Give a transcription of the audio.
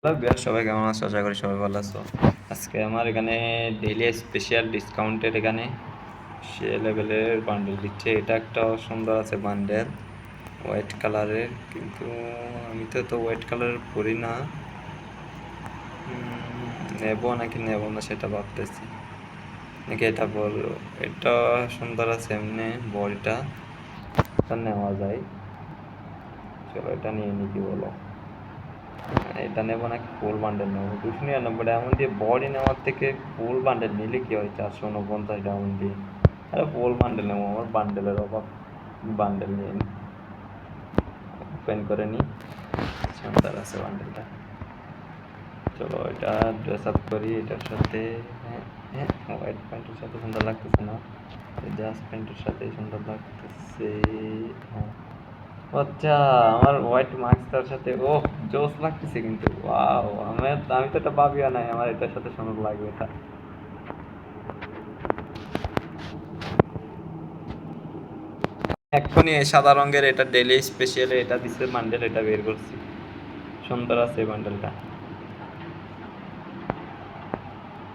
Hello বিয়ার, সবাই কেমন আছো? আশা করি সবাই ভালো আছো। আজকে আমার এখানে ডেইলি স্পেশাল ডিসকাউন্টের এখানে সে লেভেলের বান্ডেল দিচ্ছে। এটা একটা সুন্দর আছে বান্ডেল, হোয়াইট কালারের, কিন্তু আমি তো হোয়াইট কালারের পরি না। নেব নাকি নেব না সেটা ভাবতেছি, নাকি এটা বলবো। এটা সুন্দর আছে এমনি বডিটা, এটা নেওয়া যায়। চলো এটা নিয়ে নি, কি বলো? এটা নেবো নাকি ফুল বান্ডেল নেবো? 299 ডায়মন্ড দিয়ে বডি নেওয়ার থেকে ফুল বান্ডেল নিলে কি হয়? 449 ডায়মন্ড দিয়ে। আরে ফুল বান্ডেল নেবো, আমার বান্ডেলের অভাব। বান্ডেল নিয়ে নিই, ওপেন করে নিই। সুন্দর আছে বান্ডেলটা। চলো এটা ড্রেস আপ করি এটার সাথে। হ্যাঁ হ্যাঁ, হোয়াইট প্যান্টের সাথে সুন্দর লাগতেছে না, জাস্ট প্যান্টের সাথে সুন্দর লাগতেছে। হ্যাঁ, আচ্ছা, আমার হোয়াইট মাস্কটার সাথে ও জোস লাগতেছে কিন্তু। ওয়াও, আমি তো এটা ভাবিও নাই আমার এটার সাথে সুন্দর লাগবে এটা। এক্ষুনি এই সাদা রঙের এটা ডেইলি স্পেশাল এটা দিছে বান্ডেল, এটা বের করছি। সুন্দর আছে এই বান্ডেলটা।